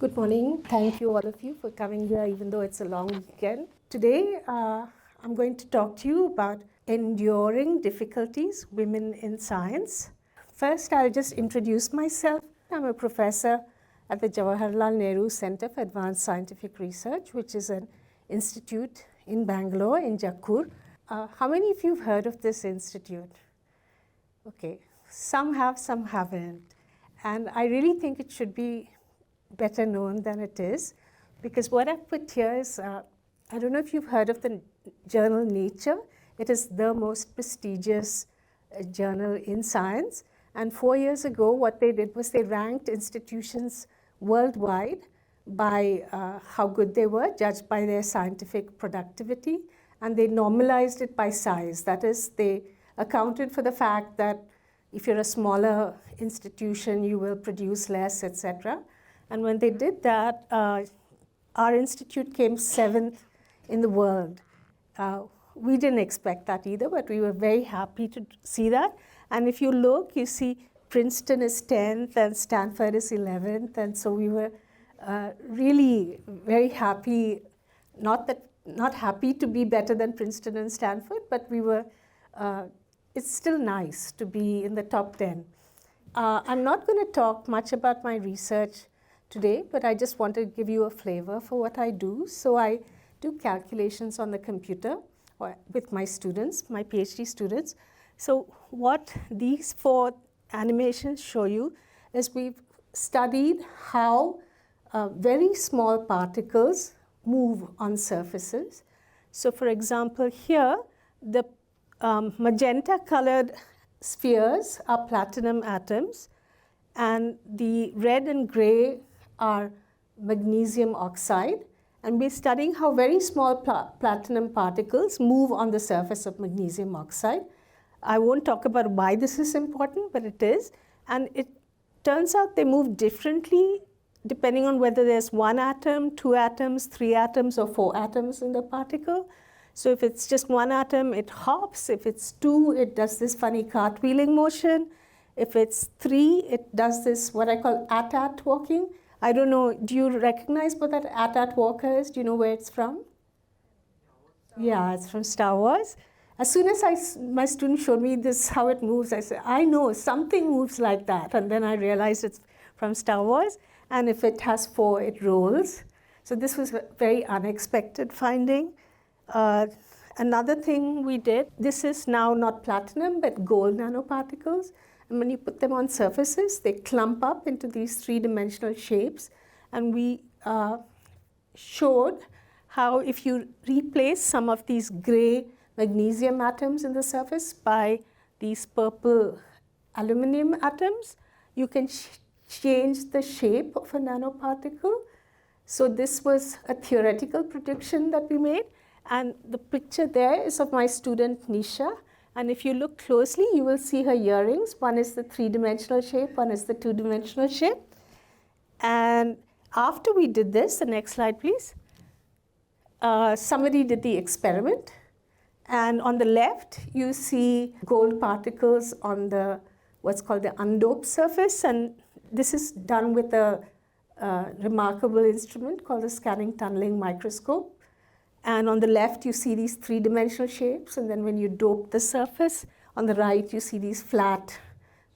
Good morning. Thank you, all of you, for coming here, even though it's a long weekend. Today, I'm going to talk to you about enduring difficulties, women in science. First, I'll just introduce myself. I'm a professor at the Jawaharlal Nehru Center for Advanced Scientific Research, which is an institute in Bangalore, in Jakkur. How many of you have heard of this institute? Okay, some have, some haven't. And I really think it should be better known than it is, because what I've put here is, I don't know if you've heard of the journal Nature. It is the most prestigious journal in science. And 4 years ago, what they did was they ranked institutions worldwide by how good they were, judged by their scientific productivity, and they normalized it by size. That is, they accounted for the fact that if you're a smaller institution, you will produce less, etc. And when they did that, our institute came 7th in the world. We didn't expect that either, but we were very happy to see that. And if you look, you see Princeton is 10th and Stanford is 11th. And so we were really very happy, not happy to be better than Princeton and Stanford, but we were, it's still nice to be in the top 10. I'm not going to talk much about my research today, but I just want to give you a flavor for what I do. So I do calculations on the computer or with my students, my PhD students. So what these 4 animations show you is we've studied how very small particles move on surfaces. So for example, here, the magenta colored spheres are platinum atoms, and the red and gray are magnesium oxide, and we're studying how very small platinum particles move on the surface of magnesium oxide. I won't talk about why this is important, but it is, and it turns out they move differently depending on whether there's 1 atom, 2 atoms, 3 atoms, or 4 atoms in the particle. So if it's just 1 atom, it hops. If it's 2, it does this funny cartwheeling motion. If it's 3, it does this, what I call at walking. I don't know, do you recognize what that at walker is? Do you know where it's from? Yeah, it's from Star Wars. As soon as my student showed me this, how it moves, I said, I know, something moves like that. And then I realized it's from Star Wars. And if it has 4, it rolls. So this was a very unexpected finding. Another thing we did, this is now not platinum, but gold nanoparticles. And when you put them on surfaces, they clump up into these 3-dimensional shapes. And we showed how if you replace some of these gray magnesium atoms in the surface by these purple aluminum atoms, you can change the shape of a nanoparticle. So this was a theoretical prediction that we made. And the picture there is of my student Nisha. And if you look closely, you will see her earrings. One is the 3-dimensional shape, one is the 2-dimensional shape. And after we did this, the next slide, please. Somebody did the experiment. And on the left, you see gold particles on the what's called the undoped surface. And this is done with a remarkable instrument called the scanning tunneling microscope. And on the left, you see these 3-dimensional shapes. And then when you dope the surface, on the right, you see these flat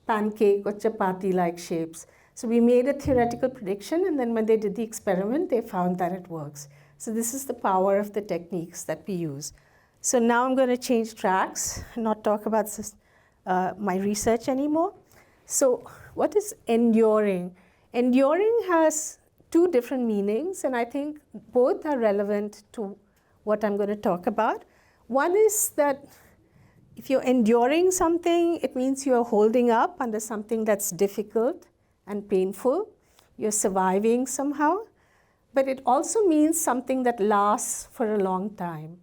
pancake or chapati-like shapes. So we made a theoretical prediction. And then when they did the experiment, they found that it works. So this is the power of the techniques that we use. So now I'm going to change tracks and not talk about this, my research anymore. So what is enduring? Enduring has 2 different meanings. And I think both are relevant to what I'm going to talk about. One is that if you're enduring something, it means you're holding up under something that's difficult and painful. You're surviving somehow. But it also means something that lasts for a long time.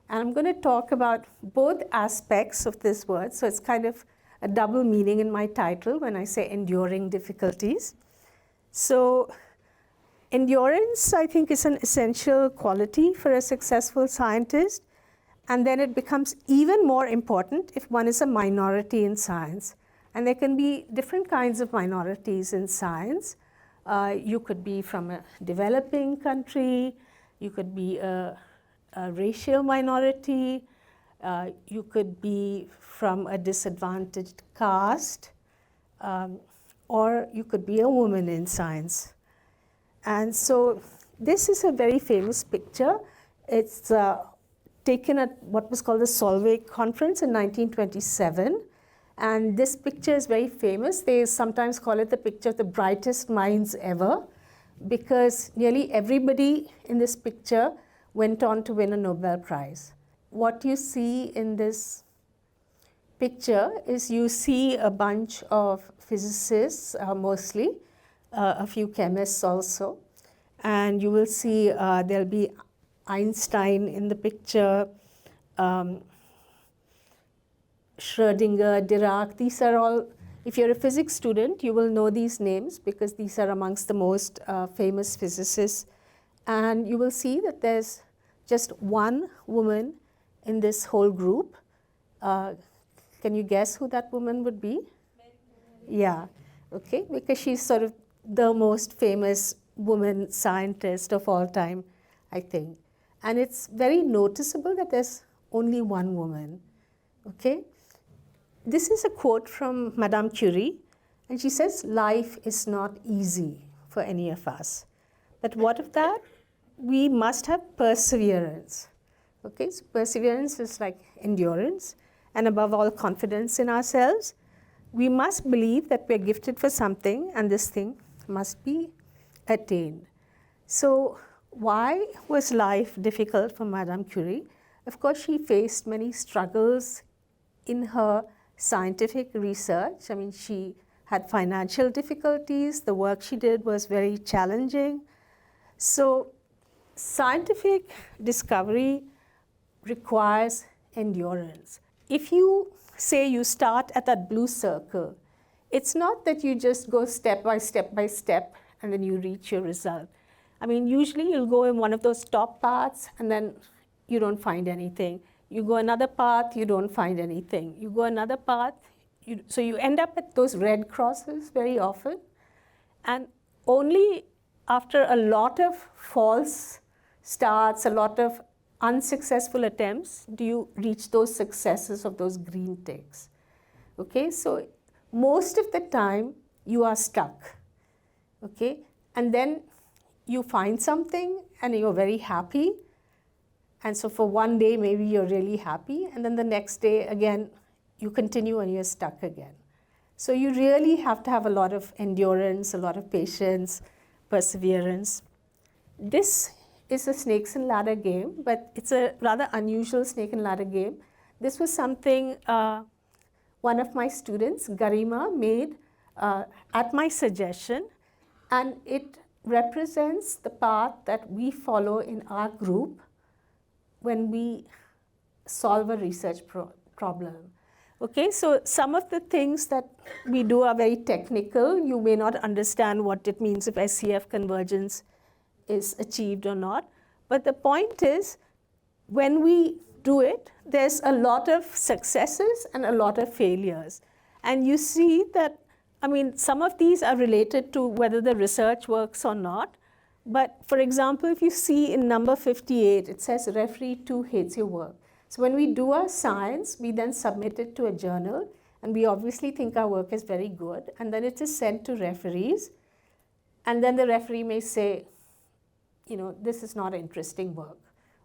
And I'm going to talk about both aspects of this word. So it's kind of a double meaning in my title when I say enduring difficulties. So endurance, I think, is an essential quality for a successful scientist. And then it becomes even more important if one is a minority in science. And there can be different kinds of minorities in science. You could be from a developing country, you could be a racial minority, you could be from a disadvantaged caste, or you could be a woman in science. And so this is a very famous picture. It's taken at what was called the Solvay Conference in 1927. And this picture is very famous. They sometimes call it the picture of the brightest minds ever, because nearly everybody in this picture went on to win a Nobel Prize. What you see in this picture is you see a bunch of physicists, mostly, a few chemists also, and you will see there'll be Einstein in the picture, Schrödinger, Dirac. These are all, if you're a physics student, you will know these names because these are amongst the most famous physicists. And you will see that there's just one woman in this whole group. Can you guess who that woman would be? Yeah, okay, because she's sort of the most famous woman scientist of all time, I think. And it's very noticeable that there's only one woman, okay? This is a quote from Madame Curie, and she says, life is not easy for any of us. But what of that? We must have perseverance. Okay, so perseverance is like endurance, and above all, confidence in ourselves. We must believe that we're gifted for something, and this thing must be attained. So why was life difficult for Madame Curie? Of course, she faced many struggles in her scientific research. I mean, she had financial difficulties. The work she did was very challenging. So scientific discovery requires endurance. If you say you start at that blue circle, it's not that you just go step by step by step and then you reach your result. I mean, usually you'll go in one of those top paths and then you don't find anything. You go another path, you don't find anything. You go another path, so you end up at those red crosses very often. And only after a lot of false starts, a lot of unsuccessful attempts, do you reach those successes of those green ticks. Okay, so most of the time you are stuck. Okay, and then you find something and you're very happy. And so for one day, maybe you're really happy, and then the next day, again, you continue and you're stuck again. So you really have to have a lot of endurance, a lot of patience, perseverance. This is a snakes and ladder game, but it's a rather unusual snake and ladder game. This was something one of my students, Garima, made at my suggestion, and it represents the path that we follow in our group when we solve a research problem. Okay, so some of the things that we do are very technical. You may not understand what it means if SCF convergence is achieved or not. But the point is, when we do it, there's a lot of successes and a lot of failures. And you see that, I mean, some of these are related to whether the research works or not. But for example, if you see in number 58, it says referee 2 hates your work. So when we do our science, we then submit it to a journal, and we obviously think our work is very good, and then it is sent to referees, and then the referee may say, you know, this is not interesting work,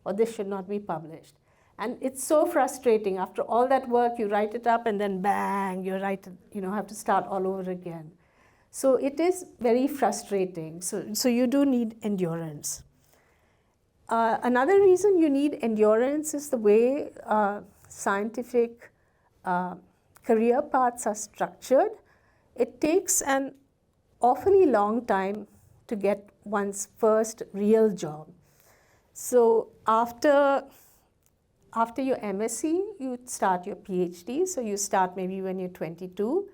or this should not be published. And it's so frustrating. After all that work, you write it up, and then bang, you have to start all over again. So it is very frustrating. So you do need endurance. Another reason you need endurance is the way scientific career paths are structured. It takes an awfully long time to get one's first real job. So after your MSc, you start your PhD. So you start maybe when you're 22,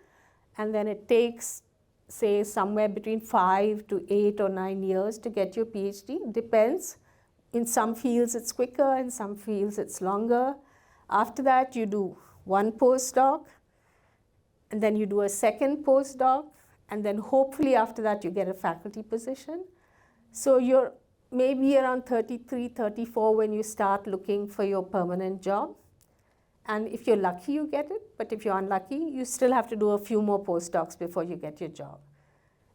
and then it takes, say, somewhere between 5 to 8 or 9 years to get your PhD. Depends. In some fields it's quicker, in some fields it's longer. After that, you do one postdoc, and then you do a second postdoc, and then hopefully after that you get a faculty position. So you're maybe around 33, 34 when you start looking for your permanent job. And if you're lucky, you get it. But if you're unlucky, you still have to do a few more postdocs before you get your job.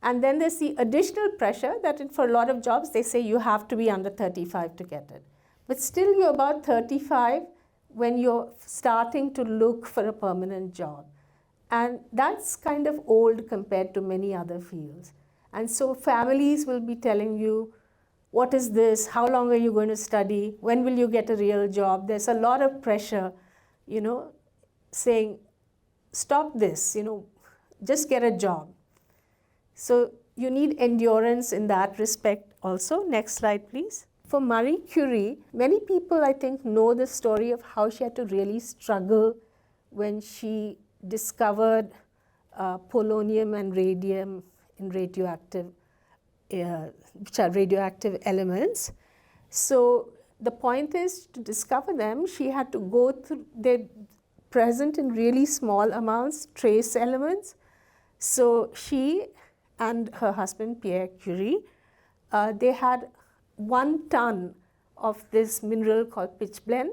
And then there's the additional pressure that for a lot of jobs, they say you have to be under 35 to get it. But still, you're about 35 when you're starting to look for a permanent job. And that's kind of old compared to many other fields. And so families will be telling you, what is this? How long are you going to study? When will you get a real job? There's a lot of pressure, saying, stop this, just get a job. So you need endurance in that respect also. Next slide, please. For Marie Curie, many people, I think, know the story of how she had to really struggle when she discovered polonium and radium in radioactive, which are radioactive elements. So the point is, to discover them, she had to go through, they're present in really small amounts, trace elements. So she and her husband, Pierre Curie, they had 1 ton of this mineral called pitchblende.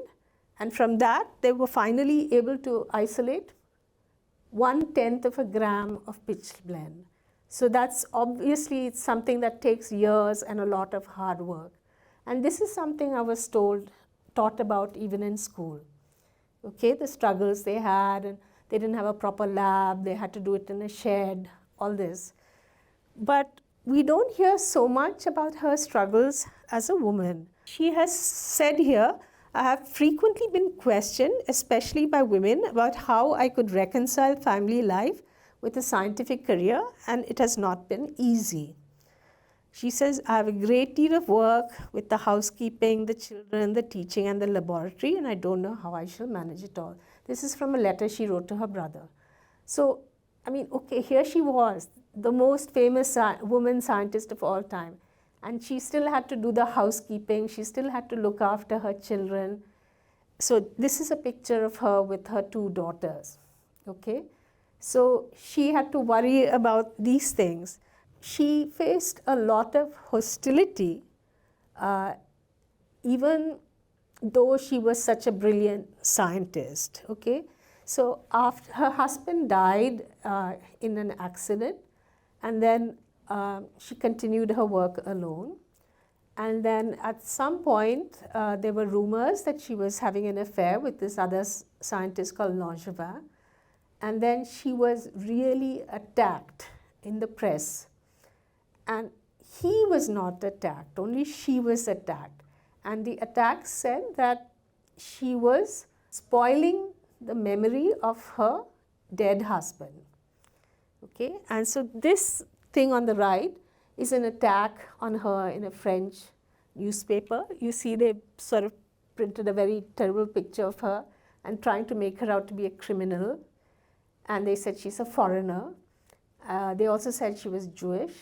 And from that, they were finally able to isolate 1/10 of a gram of pitchblende. So that's obviously something that takes years and a lot of hard work. And this is something I was taught about even in school. Okay, the struggles they had, and they didn't have a proper lab, they had to do it in a shed, all this. But we don't hear so much about her struggles as a woman. She has said here, I have frequently been questioned, especially by women, about how I could reconcile family life with a scientific career, and it has not been easy. She says, I have a great deal of work with the housekeeping, the children, the teaching, and the laboratory, and I don't know how I shall manage it all. This is from a letter she wrote to her brother. So, I mean, okay, here she was, the most famous woman scientist of all time. And she still had to do the housekeeping. She still had to look after her children. So this is a picture of her with her 2 daughters, okay? So she had to worry about these things. She faced a lot of hostility, even though she was such a brilliant scientist, okay? So after her husband died in an accident, and then she continued her work alone. And then at some point, there were rumors that she was having an affair with this other scientist called Langevin. And then she was really attacked in the press. And he was not attacked, only she was attacked. And the attack said that she was spoiling the memory of her dead husband. Okay, and so this thing on the right is an attack on her in a French newspaper. You see they sort of printed a very terrible picture of her and trying to make her out to be a criminal. And they said she's a foreigner. They also said she was Jewish.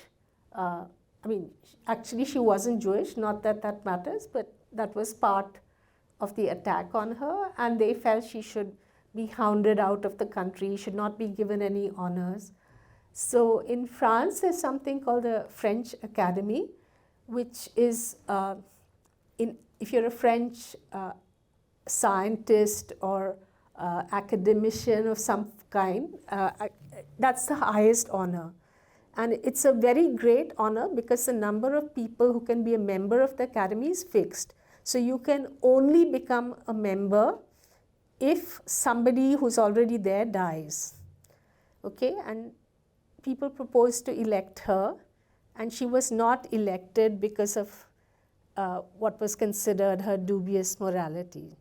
I mean, actually she wasn't Jewish, not that that matters, but that was part of the attack on her. And they felt she should be hounded out of the country, should not be given any honors. So in France, there's something called the French Academy, which is, if you're a French scientist or academician of some kind, that's the highest honor. And it's a very great honor because the number of people who can be a member of the academy is fixed. So you can only become a member if somebody who's already there dies. Okay, and people proposed to elect her, and she was not elected because of what was considered her dubious morality.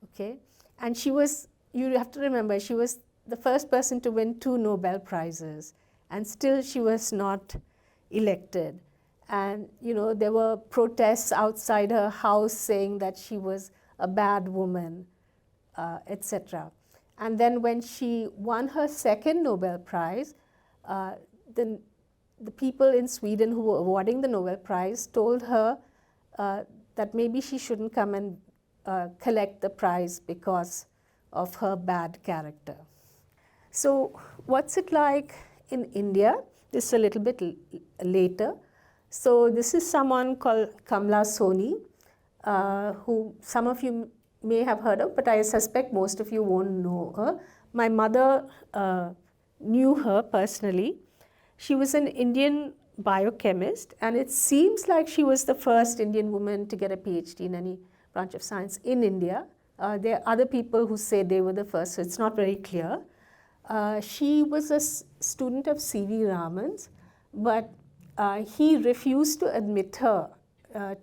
Okay, and she was, you have to remember, she was the first person to win 2 Nobel Prizes, and still she was not elected. And there were protests outside her house saying that she was a bad woman, etc. And then when she won her 2nd Nobel Prize, the people in Sweden who were awarding the Nobel Prize told her that maybe she shouldn't come and collect the prize because of her bad character. So what's it like in India? This is a little bit later. So this is someone called Kamla Soni, who some of you may have heard of, but I suspect most of you won't know her. My mother knew her personally. She was an Indian biochemist, and it seems like she was the first Indian woman to get a PhD in any branch of science in India. There are other people who say they were the first, so it's not very clear. She was a student of C.V. Raman's, but he refused to admit her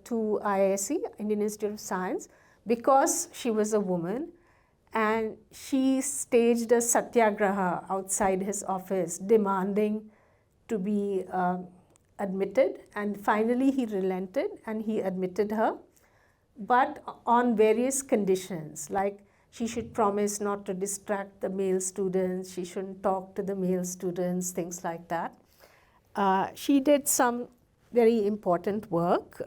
to IISc, Indian Institute of Science, because she was a woman, and she staged a satyagraha outside his office demanding to be admitted, and finally he relented and he admitted her, but on various conditions, like she should promise not to distract the male students, she shouldn't talk to the male students, things like that. She did some very important work.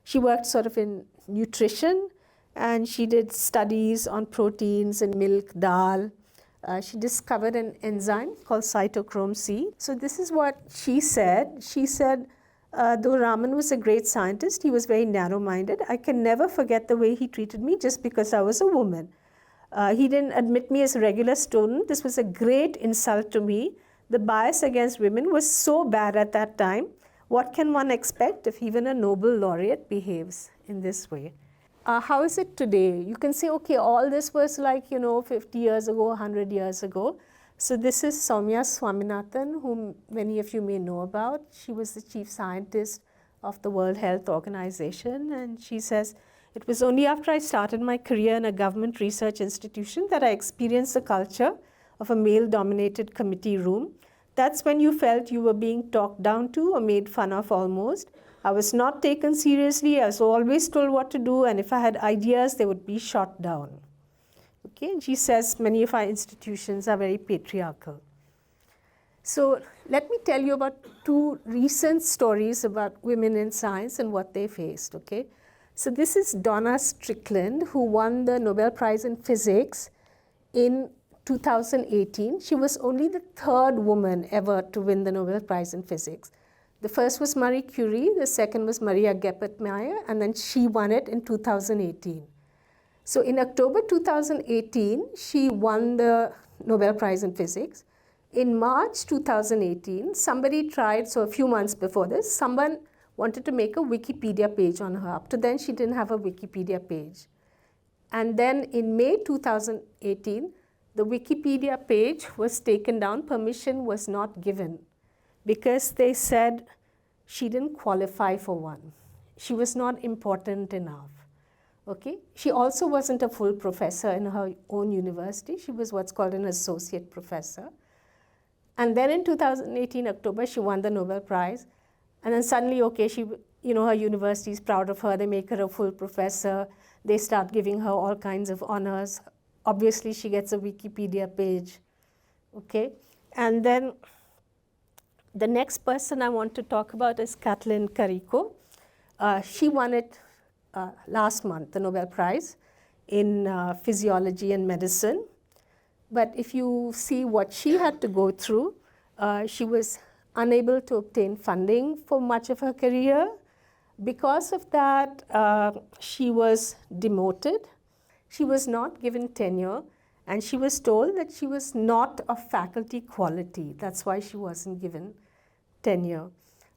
She worked sort of in nutrition, and she did studies on proteins in milk, dal. She discovered an enzyme called cytochrome C. So this is what she said. She said, though Raman was a great scientist, he was very narrow-minded. I can never forget the way he treated me just because I was a woman. He didn't admit me as a regular student. This was a great insult to me. The bias against women was so bad at that time. What can one expect if even a Nobel laureate behaves in this way? How is it today? You can say, okay, all this was like, 50 years ago, 100 years ago. So this is Soumya Swaminathan, whom many of you may know about. She was the chief scientist of the World Health Organization, and she says, it was only after I started my career in a government research institution that I experienced the culture of a male-dominated committee room. That's when you felt you were being talked down to or made fun of almost. I was not taken seriously. I was always told what to do, and if I had ideas, they would be shot down. Okay, and she says many of our institutions are very patriarchal. So let me tell you about two recent stories about women in science and what they faced. Okay, so this is Donna Strickland, who won the Nobel Prize in Physics in 2018. She was only the third woman ever to win the Nobel Prize in Physics. The first was Marie Curie, the second was Maria Geppert-Mayer, and then she won it in 2018. So in October 2018, she won the Nobel Prize in Physics. In March 2018, somebody tried, so a few months before this, someone wanted to make a Wikipedia page on her. Up to then, she didn't have a Wikipedia page. And then in May 2018, the Wikipedia page was taken down. Permission was not given, because they said she didn't qualify for one. She was not important enough. Okay? She also wasn't a full professor in her own university. She was what's called an associate professor. And then in 2018, October, she won the Nobel Prize. And then suddenly, okay, she, her university is proud of her. They make her a full professor. They start giving her all kinds of honors. Obviously, she gets a Wikipedia page. Okay? And then the next person I want to talk about is Kathleen Carrico. She won it last month, the Nobel Prize in physiology and medicine. But if you see what she had to go through, she was unable to obtain funding for much of her career. Because of that, she was demoted. She was not given tenure, and she was told that she was not of faculty quality. That's why she wasn't given tenure.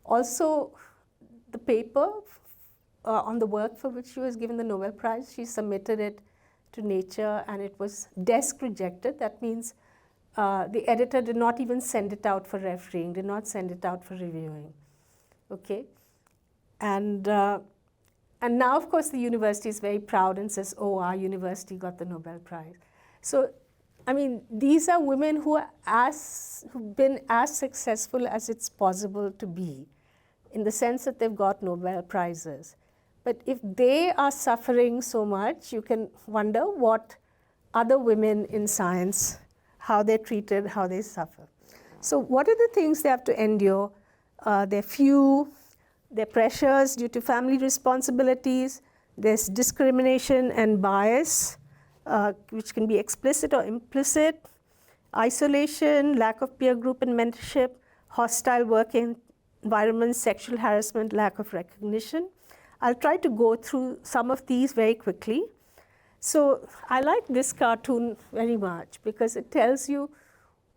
Also, the paper on the work for which she was given the Nobel Prize, she submitted it to Nature, and it was desk rejected. That means the editor did not even send it out for refereeing, did not send it out for reviewing. Okay? And now, of course, the university is very proud and says, oh, our university got the Nobel Prize. So, I mean, these are women who've been as successful as it's possible to be, in the sense that they've got Nobel Prizes. But if they are suffering so much, you can wonder what other women in science, how they're treated, how they suffer. So what are the things they have to endure? They're few, they're pressures due to family responsibilities, there's discrimination and bias, which can be explicit or implicit, isolation, lack of peer group and mentorship, hostile work environment, sexual harassment, lack of recognition. I'll try to go through some of these very quickly. So I like this cartoon very much because it tells you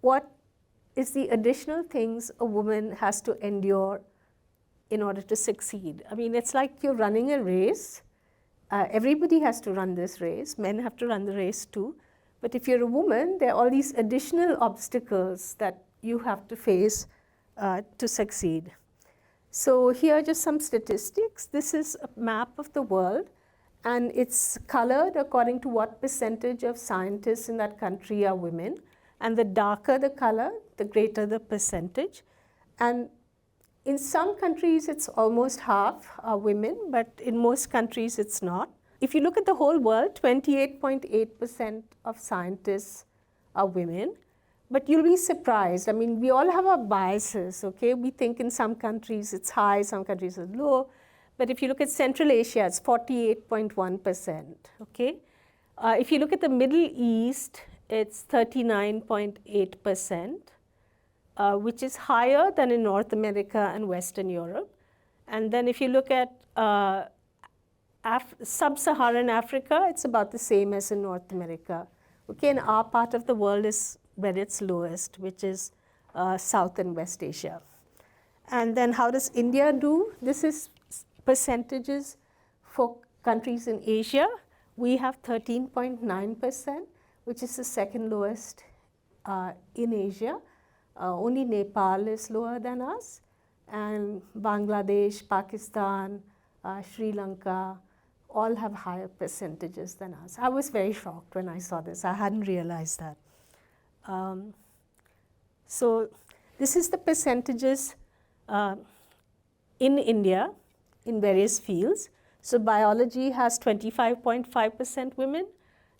what is the additional things a woman has to endure in order to succeed. I mean, it's like you're running a race. Everybody has to run this race. Men have to run the race too. But if you're a woman, there are all these additional obstacles that you have to face to succeed. So here are just some statistics. This is a map of the world, and it's colored according to what percentage of scientists in that country are women. And the darker the color, the greater the percentage. And in some countries, it's almost half are women, but in most countries, it's not. If you look at the whole world, 28.8% of scientists are women. But you'll be surprised. I mean, we all have our biases, okay? We think in some countries it's high, some countries it's low. But if you look at Central Asia, it's 48.1%, okay? If you look at the Middle East, it's 39.8%, which is higher than in North America and Western Europe. And then if you look at Sub-Saharan Africa, it's about the same as in North America. Okay, and our part of the world is where it's lowest, which is South and West Asia. And then how does India do? This is percentages for countries in Asia. We have 13.9%, which is the second lowest in Asia. Only Nepal is lower than us. And Bangladesh, Pakistan, Sri Lanka, all have higher percentages than us. I was very shocked when I saw this. I hadn't realized that. So this is the percentages in India in various fields. So biology has 25.5% women,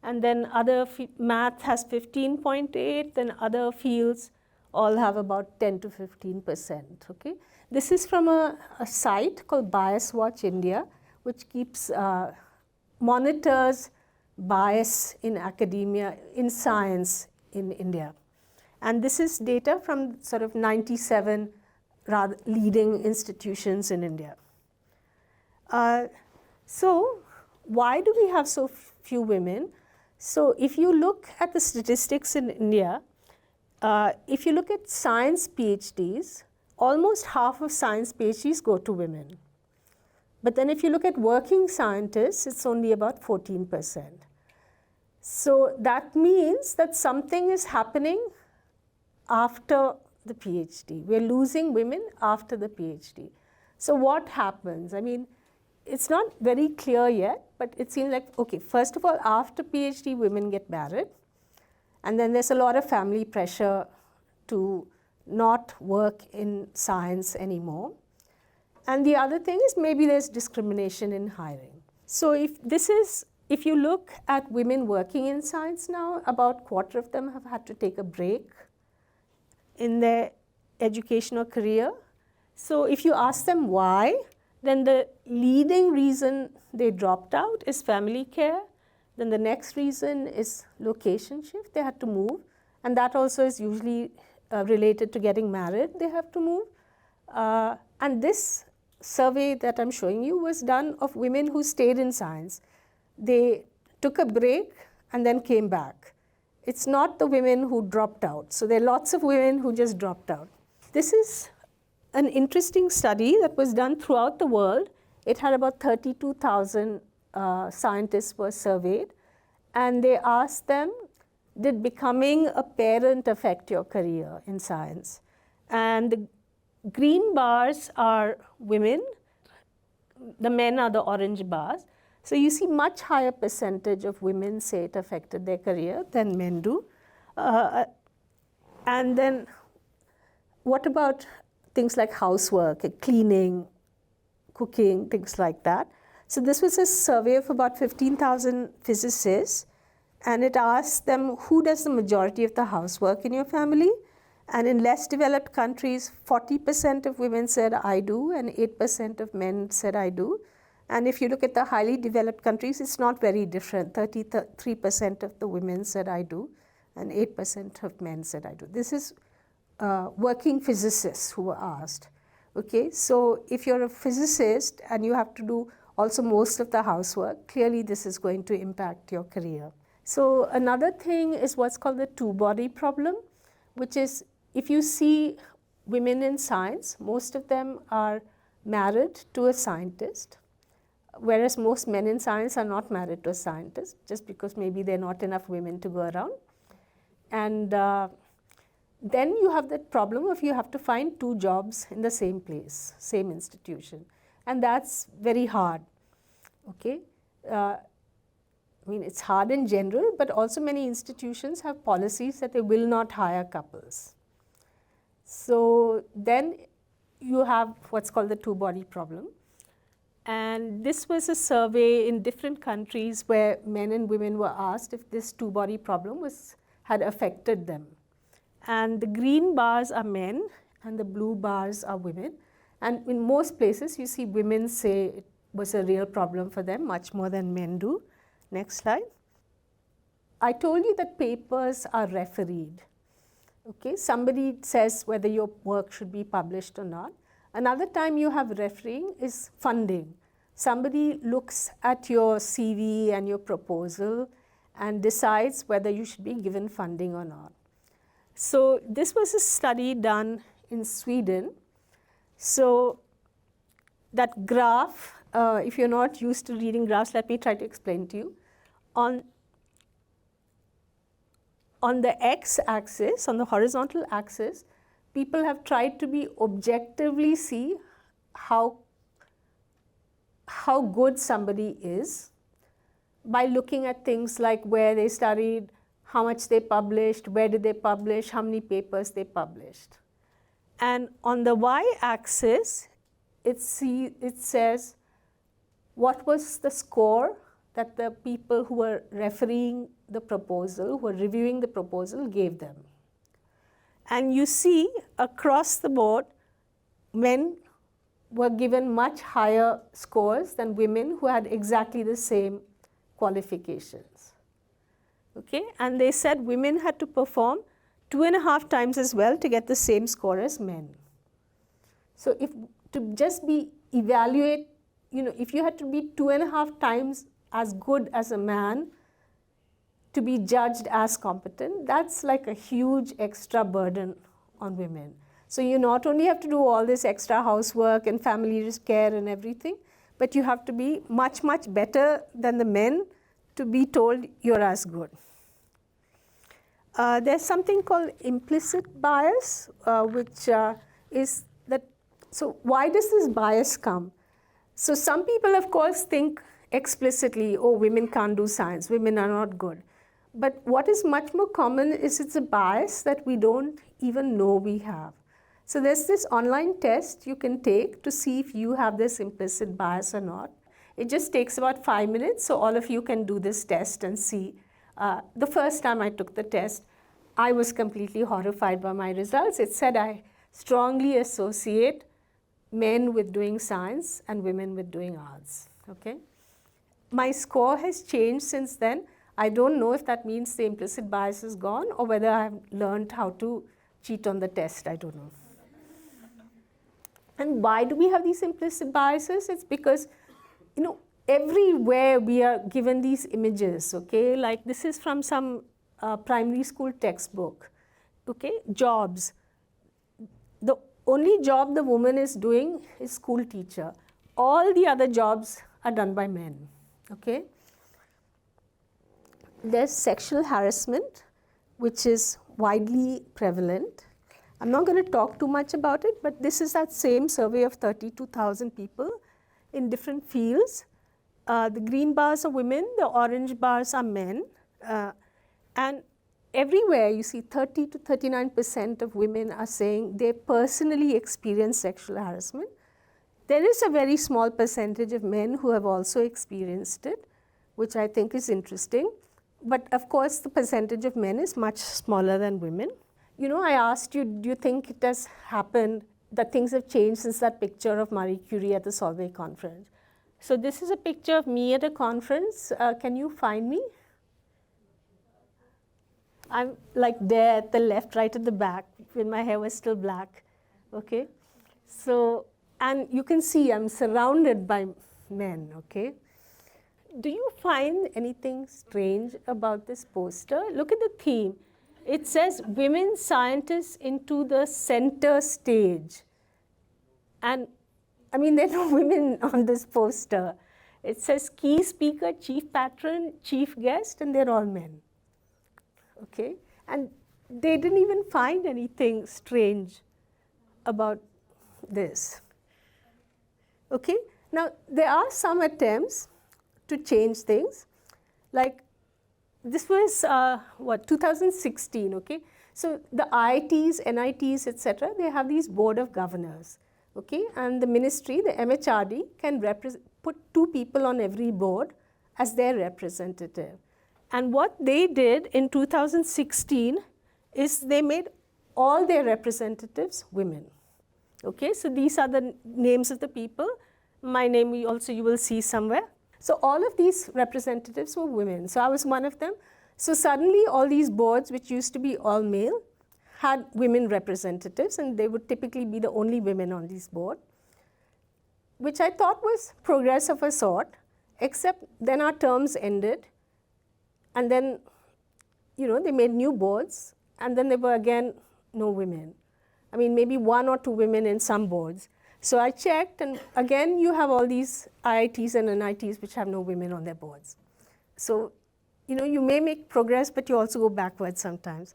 and then other math has 15.8%, then other fields all have about 10 to 15%. Okay? This is from a site called Bias Watch India, which keeps monitors bias in academia, in science in India. And this is data from sort of 97 leading institutions in India. So why do we have so few women? So if you look at the statistics in India, if you look at science PhDs, almost half of science PhDs go to women. But then if you look at working scientists, it's only about 14%. So that means that something is happening after the PhD. We're losing women after the PhD. So what happens? I mean, it's not very clear yet, but it seems like, okay, first of all, after PhD, women get married. And then there's a lot of family pressure to not work in science anymore. And the other thing is maybe there's discrimination in hiring. So if you look at women working in science now, about a quarter of them have had to take a break in their educational career. So if you ask them why, then the leading reason they dropped out is family care. Then the next reason is location shift. They had to move. And that also is usually related to getting married. They have to move. And this survey that I'm showing you was done of women who stayed in science. They took a break and then came back. It's not the women who dropped out. So there are lots of women who just dropped out. This is an interesting study that was done throughout the world. It had about 32,000 scientists were surveyed, and they asked them, did becoming a parent affect your career in science? And the green bars are women, the men are the orange bars. So you see much higher percentage of women say it affected their career than men do. And then what about things like housework, cleaning, cooking, things like that? So this was a survey of about 15,000 physicists, and it asked them, who does the majority of the housework in your family? And in less developed countries, 40% of women said, I do, and 8% of men said, I do. And if you look at the highly developed countries, it's not very different. 33% of the women said, I do, and 8% of men said, I do. This is working physicists who were asked. Okay, so if you're a physicist and you have to do also most of the housework, clearly this is going to impact your career. So another thing is what's called the two-body problem, which is if you see women in science, most of them are married to a scientist, whereas most men in science are not married to a scientist, just because maybe there are not enough women to go around. And then you have that problem of you have to find two jobs in the same place, same institution. And that's very hard, okay? I mean, it's hard in general, but also many institutions have policies that they will not hire couples. So then you have what's called the two-body problem. And this was a survey in different countries where men and women were asked if this two-body problem had affected them. And the green bars are men and the blue bars are women. And in most places, you see women say it was a real problem for them, much more than men do. Next slide. I told you that papers are refereed. Okay, somebody says whether your work should be published or not. Another time you have refereeing is funding. Somebody looks at your CV and your proposal and decides whether you should be given funding or not. So this was a study done in Sweden. So that graph, if you're not used to reading graphs, let me try to explain to you. On the x-axis, on the horizontal axis, people have tried to be objectively see how good somebody is by looking at things like where they studied, how much they published, where did they publish, how many papers they published. And on the y-axis, it says what was the score that the people who were refereeing the proposal, who were reviewing the proposal, gave them. And you see across the board, men were given much higher scores than women who had exactly the same qualifications. Okay? And they said women had to perform 2.5 times as well to get the same score as men. So if to just be evaluate, if you had to be 2.5 times as good as a man to be judged as competent, that's like a huge extra burden on women. So you not only have to do all this extra housework and family care and everything, but you have to be much, much better than the men to be told you're as good. There's something called implicit bias, which is that, so why does this bias come? So some people, of course, think explicitly, oh, women can't do science, women are not good. But what is much more common is it's a bias that we don't even know we have. So there's this online test you can take to see if you have this implicit bias or not. It just takes about 5 minutes, so all of you can do this test and see. The first time I took the test, I was completely horrified by my results. It said I strongly associate men with doing science and women with doing arts. Okay? My score has changed since then. I don't know if that means the implicit bias is gone or whether I've learned how to cheat on the test. I don't know. And why do we have these implicit biases? It's because, everywhere we are given these images, okay? Like this is from some primary school textbook, okay? Jobs. The only job the woman is doing is school teacher. All the other jobs are done by men, okay? There's sexual harassment, which is widely prevalent. I'm not going to talk too much about it, but this is that same survey of 32,000 people in different fields. The green bars are women, the orange bars are men. And everywhere you see 30 to 39% of women are saying they personally experience sexual harassment. There is a very small percentage of men who have also experienced it, which I think is interesting. But of course, the percentage of men is much smaller than women. I asked you, do you think it has happened, that things have changed since that picture of Marie Curie at the Solvay conference? So this is a picture of me at a conference. Can you find me? I'm like there at the left, right at the back, when my hair was still black, okay? So, and you can see I'm surrounded by men, okay? Do you find anything strange about this poster? Look at the theme. It says women scientists into the center stage. And I mean, there are no women on this poster. It says key speaker, chief patron, chief guest, and they're all men. Okay? And they didn't even find anything strange about this. Okay? Now, there are some attempts to change things. Like, this was, 2016, okay? So, the IITs, NITs, etc., they have these board of governors, okay? And the ministry, the MHRD, can put 2 people on every board as their representative. And what they did in 2016 is they made all their representatives women. Okay, so these are the names of the people. My name you will see somewhere. So all of these representatives were women. So I was one of them. So suddenly all these boards, which used to be all male, had women representatives, and they would typically be the only women on this board, which I thought was progress of a sort, except then our terms ended. And then, they made new boards, and then there were again no women. I mean, maybe 1 or 2 women in some boards. So I checked, and again, you have all these IITs and NITs which have no women on their boards. So, you may make progress, but you also go backwards sometimes.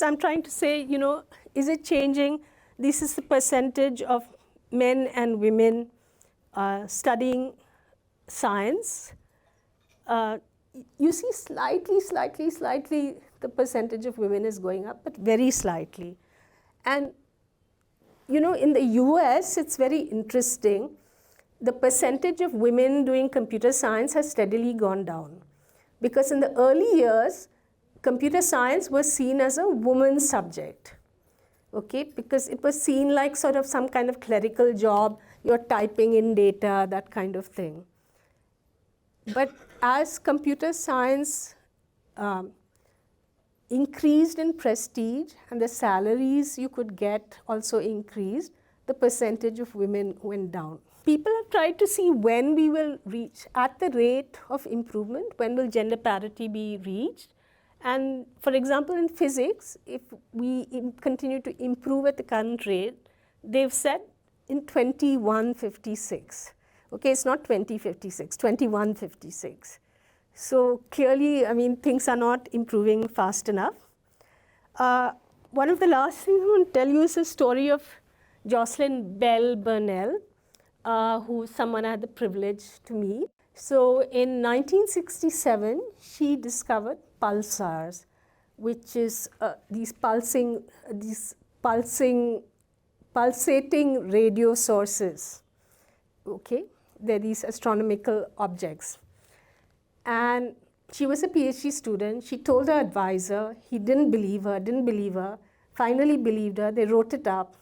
I'm trying to say, is it changing? This is the percentage of men and women studying science. You see slightly, the percentage of women is going up, but very slightly. And, in the US, it's very interesting. The percentage of women doing computer science has steadily gone down. Because in the early years, computer science was seen as a woman's subject. Okay, because it was seen like sort of some kind of clerical job, you're typing in data, that kind of thing. But as computer science increased in prestige and the salaries you could get also increased, the percentage of women went down. People have tried to see when we will reach, at the rate of improvement, when will gender parity be reached. And for example, in physics, if we continue to improve at the current rate, they've said in 2156. Okay, it's not 2056, 2156. So clearly, I mean, things are not improving fast enough. One of the last things I want to tell you is a story of Jocelyn Bell Burnell, who someone I had the privilege to meet. So in 1967, she discovered pulsars, which is these pulsating radio sources. Okay, they're these astronomical objects. And she was a PhD student. She told her advisor. He didn't believe her, finally believed her. They wrote it up.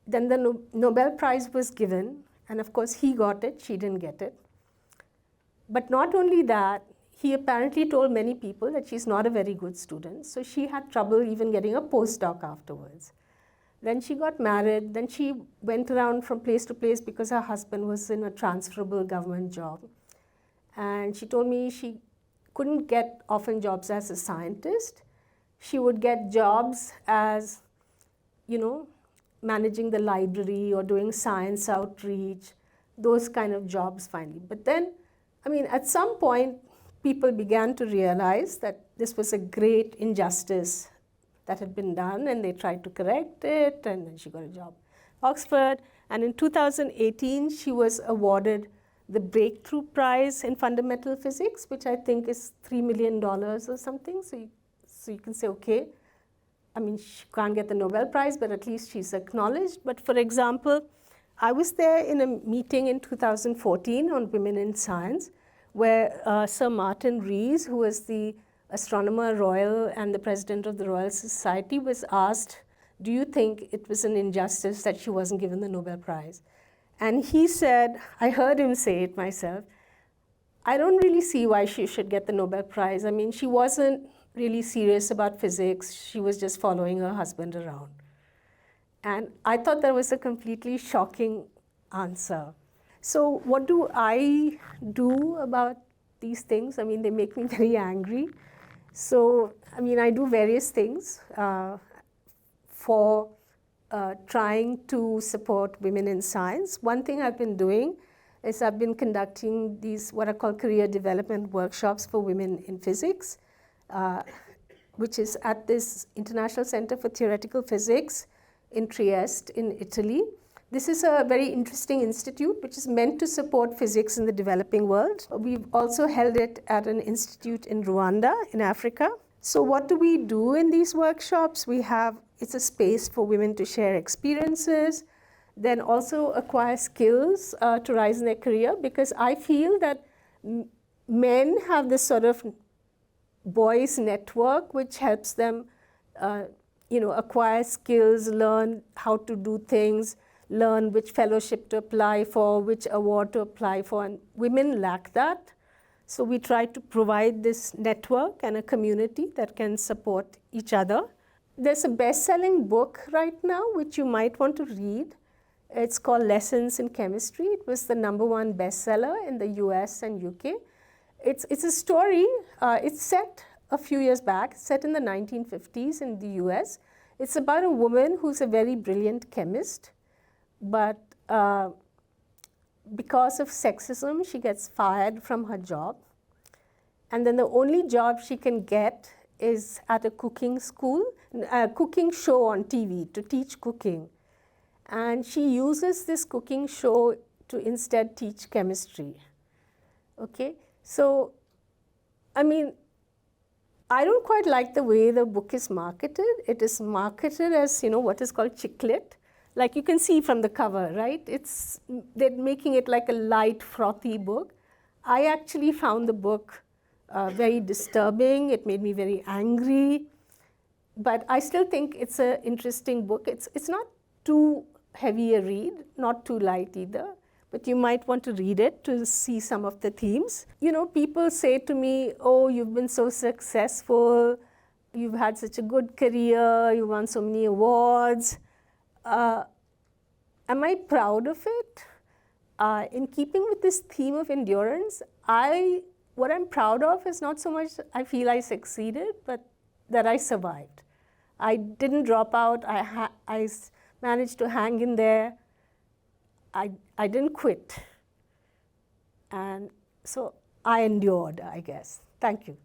Then the Nobel Prize was given. And of course, he got it. She didn't get it. But not only that, he apparently told many people that she's not a very good student. So she had trouble even getting a postdoc afterwards. Then she got married. Then she went around from place to place because her husband was in a transferable government job. And she told me she couldn't get often jobs as a scientist. She would get jobs as, managing the library or doing science outreach, those kind of jobs finally. But then, I mean, at some point, people began to realize that this was a great injustice that had been done, and they tried to correct it, and then she got a job at Oxford. And in 2018, she was awarded the Breakthrough Prize in Fundamental Physics, which I think is $3 million or something. So you can say, okay, I mean, she can't get the Nobel Prize, but at least she's acknowledged. But for example, I was there in a meeting in 2014 on women in science, where Sir Martin Rees, who was the Astronomer Royal and the president of the Royal Society, was asked, do you think it was an injustice that she wasn't given the Nobel Prize? And he said, I heard him say it myself, I don't really see why she should get the Nobel Prize. I mean, she wasn't really serious about physics. She was just following her husband around. And I thought that was a completely shocking answer. So what do I do about these things? I mean, they make me very angry. So, I mean, I do various things for trying to support women in science. One thing I've been doing is I've been conducting these what are called career development workshops for women in physics, which is at this International Center for Theoretical Physics in Trieste in Italy. This is a very interesting institute which is meant to support physics in the developing world. We've also held it at an institute in Rwanda in Africa. So what do we do in these workshops? It's a space for women to share experiences, then also acquire skills to rise in their career, because I feel that men have this sort of boys network which helps them acquire skills, learn how to do things, learn which fellowship to apply for, which award to apply for, and women lack that. So we try to provide this network and a community that can support each other. There's a best-selling book right now which you might want to read. It's called Lessons in Chemistry. It was the #1 bestseller in the US and UK. It's a story, it's set a few years back, set in the 1950s in the US. It's about a woman who's a very brilliant chemist, but because of sexism, she gets fired from her job. And then the only job she can get is at a cooking school, a cooking show on TV to teach cooking. And she uses this cooking show to instead teach chemistry. Okay, so, I mean, I don't quite like the way the book is marketed. It is marketed as, what is called chick lit. Like you can see from the cover, right? They're making it like a light, frothy book. I actually found the book very disturbing. It made me very angry. But I still think it's an interesting book. It's not too heavy a read, not too light either. But you might want to read it to see some of the themes. People say to me, oh, you've been so successful, you've had such a good career, you won so many awards. Am I proud of it? In keeping with this theme of endurance, what I'm proud of is not so much I feel I succeeded, but that I survived. I didn't drop out. I managed to hang in there. I didn't quit. And so I endured, I guess. Thank you.